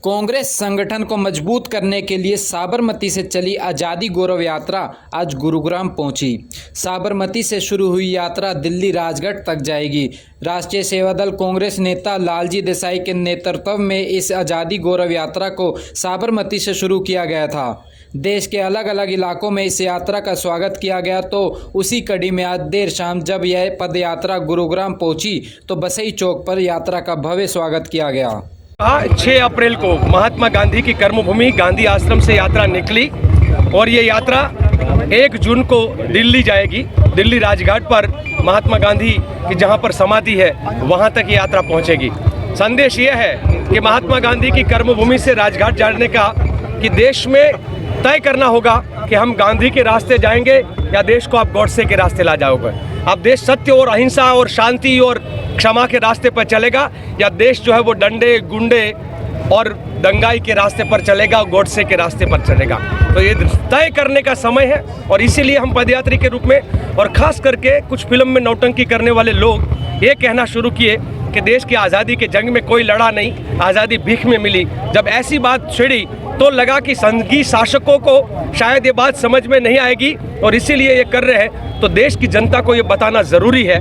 कांग्रेस संगठन को मजबूत करने के लिए साबरमती से चली आज़ादी गौरव यात्रा आज गुरुग्राम पहुंची। साबरमती से शुरू हुई यात्रा दिल्ली राजघाट तक जाएगी। राष्ट्रीय सेवा दल कांग्रेस नेता लालजी देसाई के नेतृत्व में इस आज़ादी गौरव यात्रा को साबरमती से शुरू किया गया था। देश के अलग अलग इलाकों में इस यात्रा का स्वागत किया गया, तो उसी कड़ी में आज देर शाम जब यह पदयात्रा गुरुग्राम पहुंची तो बसई चौक पर यात्रा का भव्य स्वागत किया गया। 6 अप्रैल को महात्मा गांधी की कर्मभूमि गांधी आश्रम से यात्रा निकली और ये यात्रा 1 जून को दिल्ली जाएगी। दिल्ली राजघाट पर महात्मा गांधी की जहां पर समाधि है वहां तक ये यात्रा पहुंचेगी। संदेश ये है कि महात्मा गांधी की कर्मभूमि से राजघाट जाने का कि देश में तय करना होगा कि हम गांधी के रास्ते जाएंगे या देश को आप गॉडसे के रास्ते ला जाओगे। अब देश सत्य और अहिंसा और शांति और क्षमा के रास्ते पर चलेगा या देश जो है वो डंडे गुंडे और दंगाई के रास्ते पर चलेगा, गॉडसे के रास्ते पर चलेगा। तो ये तय करने का समय है और इसीलिए हम पदयात्री के रूप में और ख़ास करके कुछ फिल्म में नौटंकी करने वाले लोग ये कहना शुरू किए कि देश की आज़ादी के जंग में कोई लड़ा नहीं, आज़ादी भीख में मिली। जब ऐसी बात छिड़ी तो लगा कि संघी शासकों को शायद ये बात समझ में नहीं आएगी और इसीलिए ये कर रहे हैं। तो देश की जनता को ये बताना ज़रूरी है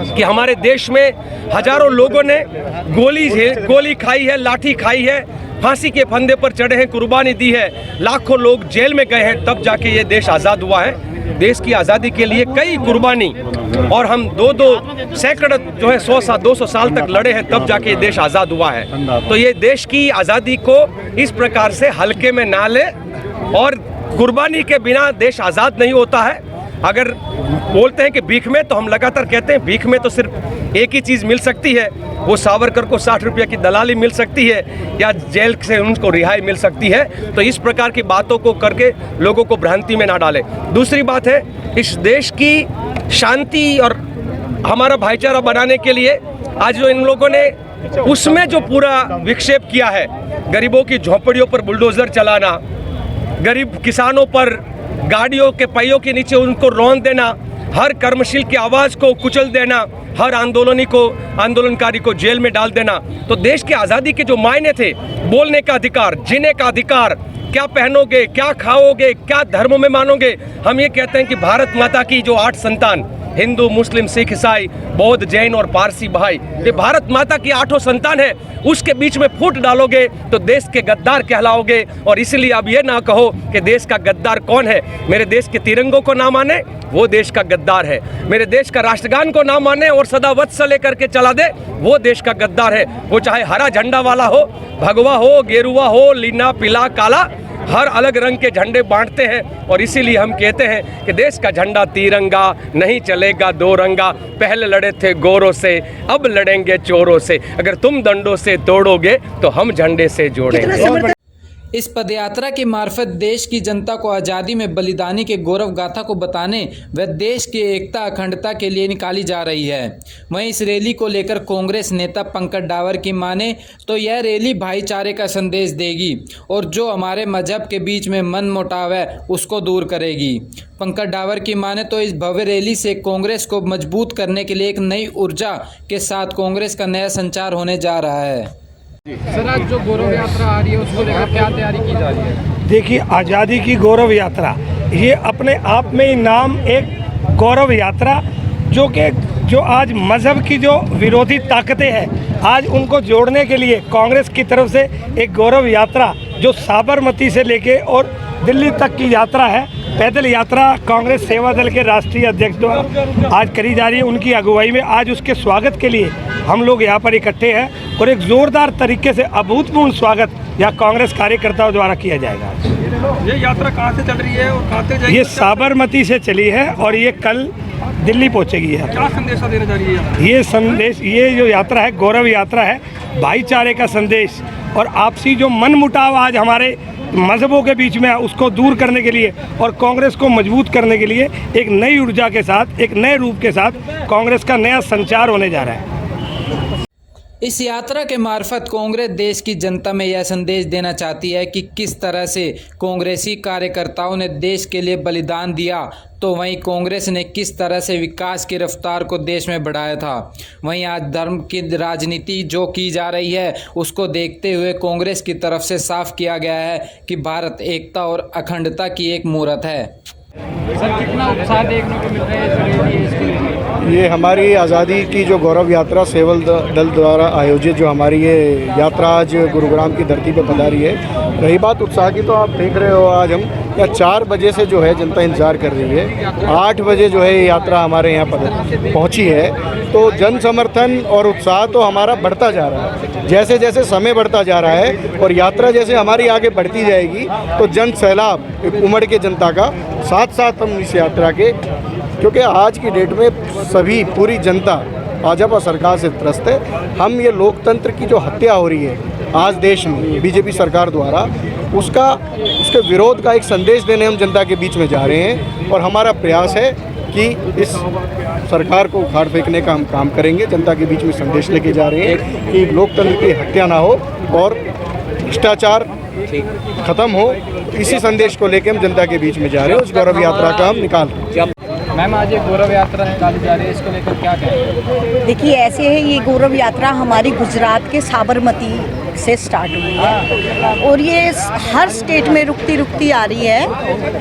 कि हमारे देश में हजारों लोगों ने गोली खाई है, लाठी खाई है, फांसी के फंदे पर चढ़े हैं, कुर्बानी दी है, लाखों लोग जेल में गए हैं, तब जाके ये देश आज़ाद हुआ है। देश की आज़ादी के लिए कई कुर्बानी और हम दो सैकड़ों जो है 100-200 साल तक लड़े हैं, तब जाके ये देश आज़ाद हुआ है। तो ये देश की आज़ादी को इस प्रकार से हल्के में ना ले और कुर्बानी के बिना देश आज़ाद नहीं होता है। अगर बोलते हैं कि भीख में, तो हम लगातार कहते हैं भीख में तो सिर्फ एक ही चीज़ मिल सकती है, वो सावरकर को 60 रुपये की दलाली मिल सकती है या जेल से उनको रिहाई मिल सकती है। तो इस प्रकार की बातों को करके लोगों को भ्रांति में ना डालें। दूसरी बात है, इस देश की शांति और हमारा भाईचारा बनाने के लिए आज जो इन लोगों ने उसमें जो पूरा विक्षेप किया है, गरीबों की झोंपड़ियों पर बुलडोज़र चलाना, गरीब किसानों पर गाड़ियों के पहियों के नीचे उनको रौंद देना, हर कर्मशील की आवाज़ को कुचल देना, हर आंदोलनकारी को जेल में डाल देना। तो देश की आज़ादी के जो मायने थे, बोलने का अधिकार, जीने का अधिकार, क्या पहनोगे, क्या खाओगे, क्या धर्म में मानोगे, हम ये कहते हैं कि भारत माता की जो 8 संतान, हिंदू मुस्लिम सिख ईसाई बौद्ध जैन और पारसी भाई, ये भारत माता की 8 संतान है, उसके बीच में फूट डालोगे तो देश के गद्दार कहलाओगे। और इसलिए अब ये ना कहो कि देश का गद्दार कौन है। मेरे देश के तिरंगों को ना माने वो देश का गद्दार है, मेरे देश का राष्ट्रगान को ना माने और सदा वत्स लेकर के चला दे वो देश का गद्दार है। वो चाहे हरा झंडा वाला हो, भगवा हो, गेरुआ हो, लीला पीला काला, हर अलग रंग के झंडे बांटते हैं। और इसीलिए हम कहते हैं कि देश का झंडा तिरंगा नहीं चलेगा दो रंगा। पहले लड़े थे गोरों से, अब लड़ेंगे चोरों से। अगर तुम डंडों से तोड़ोगे तो हम झंडे से जोड़ेंगे। इस पदयात्रा के मार्फत देश की जनता को आज़ादी में बलिदानी के गौरव गाथा को बताने व देश की एकता अखंडता के लिए निकाली जा रही है। वहीं इस रैली को लेकर कांग्रेस नेता पंकज डावर की माने तो यह रैली भाईचारे का संदेश देगी और जो हमारे मजहब के बीच में मनमुटाव है उसको दूर करेगी। पंकज डावर की माने तो इस भव्य रैली से कांग्रेस को मजबूत करने के लिए एक नई ऊर्जा के साथ कांग्रेस का नया संचार होने जा रहा है। सर, आज जो गौरव यात्रा आ रही है उसको लेकर क्या तैयारी की जा रही है? देखिए, आज़ादी की गौरव यात्रा ये अपने आप में ही नाम एक गौरव यात्रा जो आज मज़हब की जो विरोधी ताकतें हैं, आज उनको जोड़ने के लिए कांग्रेस की तरफ से एक गौरव यात्रा जो साबरमती से लेके और दिल्ली तक की यात्रा है, पैदल यात्रा कांग्रेस सेवा दल के राष्ट्रीय अध्यक्ष द्वारा आज करी जा रही है। उनकी अगुवाई में आज उसके स्वागत के लिए हम लोग यहाँ पर इकट्ठे हैं और एक ज़ोरदार तरीके से अभूतपूर्व स्वागत यहाँ कांग्रेस कार्यकर्ताओं द्वारा किया जाएगा। ये यात्रा कहाँ से चल रही है और कहाँ से जाएगी? ये साबरमती से चली है और ये कल दिल्ली पहुँचेगी। क्या संदेश देना जा रही है? ये संदेश, ये जो यात्रा है गौरव यात्रा है, भाईचारे का संदेश और आपसी जो मनमुटाव आज हमारे मज़हबों के बीच में है उसको दूर करने के लिए और कांग्रेस को मजबूत करने के लिए एक नई ऊर्जा के साथ, एक नए रूप के साथ कांग्रेस का नया संचार होने जा रहा है। इस यात्रा के मार्फत कांग्रेस देश की जनता में यह संदेश देना चाहती है कि किस तरह से कांग्रेसी कार्यकर्ताओं ने देश के लिए बलिदान दिया, तो वहीं कांग्रेस ने किस तरह से विकास की रफ्तार को देश में बढ़ाया था। वहीं आज धर्म की राजनीति जो की जा रही है उसको देखते हुए कांग्रेस की तरफ से साफ किया गया है कि भारत एकता और अखंडता की एक मूर्त है। सर, कितना उत्साह देखने को मिल रहा है इस रैली इसको लेकर? ये हमारी आज़ादी की जो गौरव यात्रा सेवल दल द्वारा आयोजित जो हमारी ये यात्रा आज गुरुग्राम की धरती पर पधारी है। रही बात उत्साह की, तो आप देख रहे हो आज हम या 4 बजे से जो है जनता इंतज़ार कर रही है। 8 बजे जो है ये यात्रा हमारे यहाँ पर पहुँची है। तो जन समर्थन और उत्साह तो हमारा बढ़ता जा रहा है। जैसे जैसे समय बढ़ता जा रहा है और यात्रा जैसे हमारी आगे बढ़ती जाएगी तो जन सैलाब एक उमड़ के जनता का साथ साथ हम इस यात्रा के, क्योंकि आज की डेट में सभी पूरी जनता भाजपा सरकार से त्रस्त है। हम ये लोकतंत्र की जो हत्या हो रही है आज देश में बीजेपी सरकार द्वारा, उसके विरोध का एक संदेश देने हम जनता के बीच में जा रहे हैं। और हमारा प्रयास है कि इस सरकार को उखाड़ फेंकने का हम काम करेंगे। जनता के बीच में संदेश लेके जा रहे हैं कि लोकतंत्र की हत्या ना हो और भ्रष्टाचार खत्म हो। इसी संदेश को लेकर हम जनता के बीच में जा रहे हैं। उस गौरव यात्रा का हम निकाल रहे हैं। मैम, आज एक गौरव यात्रा निकाली जा रही है, इसको लेकर क्या कहेंगे? देखिए, ऐसे है, ये गौरव यात्रा हमारी गुजरात के साबरमती से स्टार्ट हुई है और ये हर स्टेट में रुकती रुकती आ रही है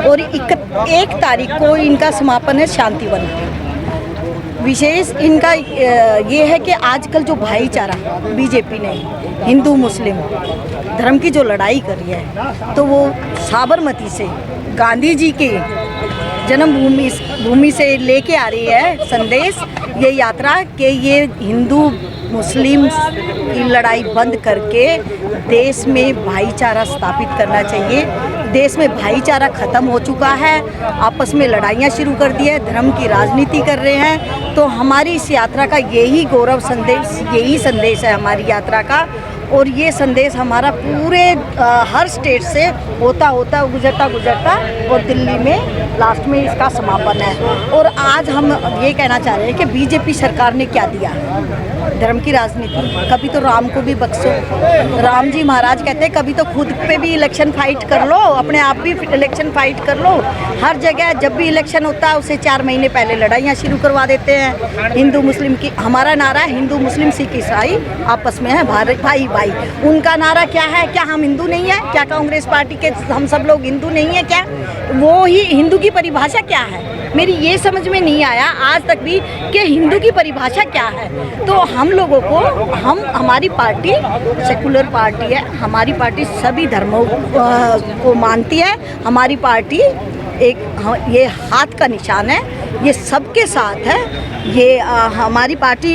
और 1 तारीख को इनका समापन है शांतिवन। विशेष इनका ये है कि आजकल जो भाईचारा बीजेपी ने हिंदू मुस्लिम धर्म की जो लड़ाई करी है, तो वो साबरमती से गांधी जी के जन्मभूमि से लेके आ रही है संदेश, ये यात्रा कि ये हिंदू मुस्लिम की लड़ाई बंद करके देश में भाईचारा स्थापित करना चाहिए। देश में भाईचारा ख़त्म हो चुका है, आपस में लड़ाइयाँ शुरू कर दी है, धर्म की राजनीति कर रहे हैं। तो हमारी इस यात्रा का यही गौरव संदेश, यही संदेश है हमारी यात्रा का। और ये संदेश हमारा पूरे हर स्टेट से होता गुजरता और दिल्ली में लास्ट में इसका समापन है। और आज हम ये कहना चाह रहे हैं कि बीजेपी सरकार ने क्या दिया, धर्म की राजनीति। कभी तो राम को भी बख्शो, राम जी महाराज कहते हैं कभी तो खुद पे भी इलेक्शन फाइट कर लो, अपने आप भी इलेक्शन फाइट कर लो। हर जगह जब भी इलेक्शन होता है उससे 4 महीने पहले लड़ाइयाँ शुरू करवा देते हैं। हिंदू मुस्लिम की हमारा नारा है, हिंदू मुस्लिम सिख ईसाई आपस में है भाई भाई। उनका नारा क्या है? क्या हम हिंदू नहीं है? क्या कांग्रेस पार्टी के हम सब लोग हिंदू नहीं है? क्या वो ही हिंदू की परिभाषा क्या है? मेरी ये समझ में नहीं आया आज तक भी कि हिंदू की परिभाषा क्या है। तो हम लोगों को हमारी पार्टी सेकुलर पार्टी है, हमारी पार्टी सभी धर्मों को मानती है। हमारी पार्टी ये हाथ का निशान है, ये सबके साथ है। ये हमारी पार्टी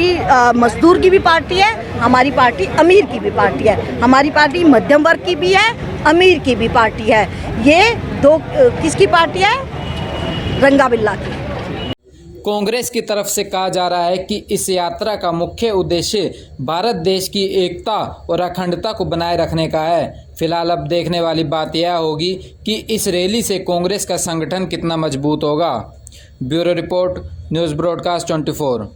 मजदूर की भी पार्टी है, हमारी पार्टी अमीर की भी पार्टी है, हमारी पार्टी मध्यम वर्ग की भी है, अमीर की भी पार्टी है। ये 2 किसकी पार्टी है? रंगा बिल्ला की। कांग्रेस की तरफ से कहा जा रहा है कि इस यात्रा का मुख्य उद्देश्य भारत देश की एकता और अखंडता को बनाए रखने का है। फिलहाल अब देखने वाली बात यह होगी कि इस रैली से कांग्रेस का संगठन कितना मजबूत होगा। Bureau report, news broadcast 24।